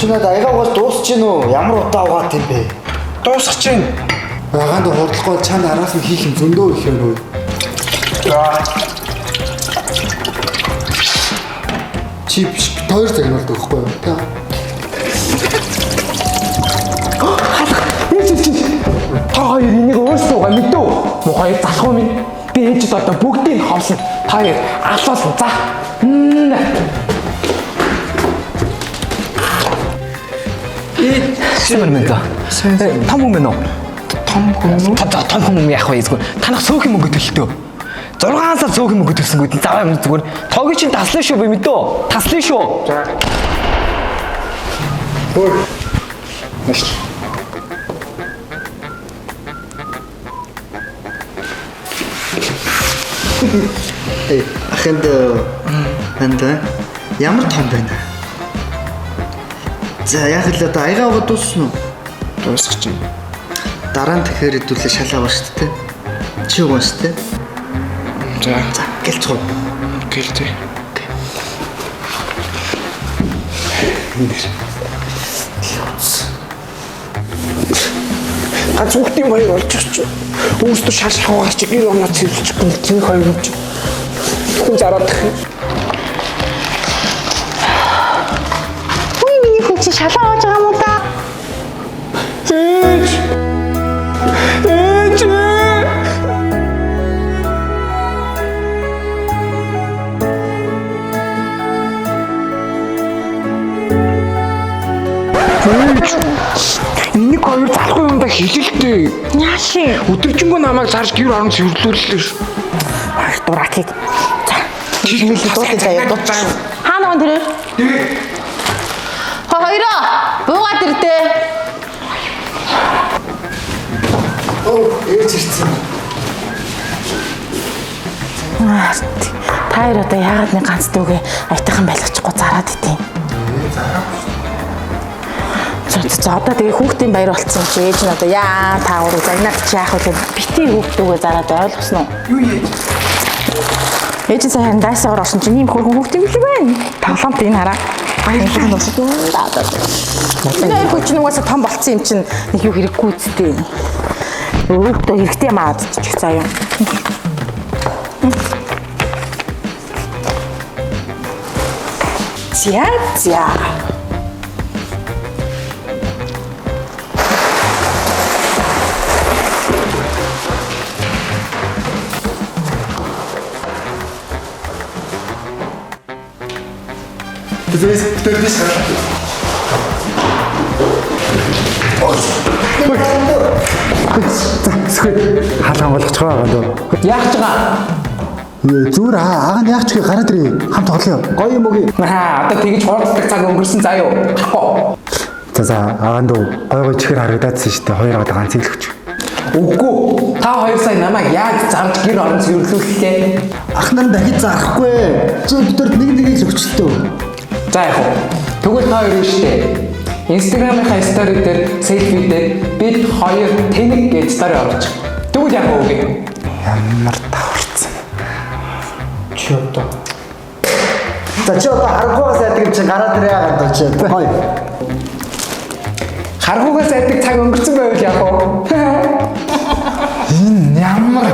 Чи надад аяга бол дуусч гин үү? Ямар удаа угаад юм бэ? Дуусах чинь. Багаанд хурдлахгүй чанд араас нь хийх юм зөндөө их юм уу? Чи биш тойр загнуулдаг байхгүй юу? Та. Та хоёр энийг өөрсдөө мэдв. Мохой залах юм. Би ээжд одоо бүгдийг ховсон. Та хоёр алуулсан. За. Сэмэр мэнэ. Том хүн үү? Том хүн яах вэ? Танах сөөх юм өгөх төлтөө. 6 сар сөөх юм өгөх төлсөнгүүд заваа юм зүгээр. Тогийн чинь таслаа шүү би мэдөө. Таслаа шүү. Хөөе. Маш. Ахынд ямар том байна? За яг л одоо аяга угаад дуусна уу? Дуусах чинь. Дараа нь тэгэхээр хэдүүлээ шалаа ба шүү дээ. Чи угаа шүү дээ. За гэлцгоо. Гэлтэй. Ганц хүүхдийн хоёр болж ч өөрсдөө шал шахуугаар чи гэр оноо цэвэрлчих гэнэ тэр хоёр юм чи. Хүн зараад тах. Ой миний хүн чи шалаа оож байгаа юм уу та? Ээж. Энийг хоёр залхуу юмдаа хилэлтэй. Яаши. Өдөржингөө намайг зарж гэр орон цэвэрлүүллээ ш. Ах дуракийг. За. Чиглэл дуусах заяа дуусах. Хаана гон тэр? Хоёроо буугаад ирдээ. Ээж ирсэн. Та хоёр одоо яагаад нэг ганц дүүгээ айтайхан байлгачихгүй зараад идэв. За одоо тэгээ хүүхдийн баяр болцсон чи ээж нь одоо яа та ураг загнаад чи яах вэ бити хүүхдүүгээ зараад ойлгосноо. Юу яаж? Ээж сайн дайсаар орсон чи ийм хөргөн хүүхдийн билэг байна. Тоглоомт энэ хараа. Баярлалаа нусад даа. Энэ хүүч нугасаа том болцсон юм чин нэг юу хэрэггүй үсттэй. Өөртөө хэрэгтэй маад чих заяа. За. Тэрнээс хаалган болгоч байгаа дөө. Яах ч байгаа. Зүгээр аа нь яах ч гараад ирээ. Хамт тоглоё. Гоё юм уу? Одоо тэгж хурддаг цаг өнгөрсөн заа юу. За агаан дөө гой чихэр харагдаадсэн шүү дээ. Хоёр одоо ганц ийлгч. Үгүй. Та хоёр сая намайг яаж зарж гэр орон цэвэрлүүлээ? Ах нар дахиж зарахгүй. Чи бидэрт нэг л өчтөлтөө. За яг уу. Тэгвэл та хоёр штэ. Instagram-ийнхаа стори дээр селфи дээр бид хоёр тэнэг гэж стори оруулж. Тэгвэл яг уу гээ. Ямар даварцсан. Чи одоо. За чи одоо харгуугаас айдаг чи гараад ирээ яагаад чи. Хой. Харгуугаас айдаг цаг өнгөрцөн байвал яг уу. Энэ ямар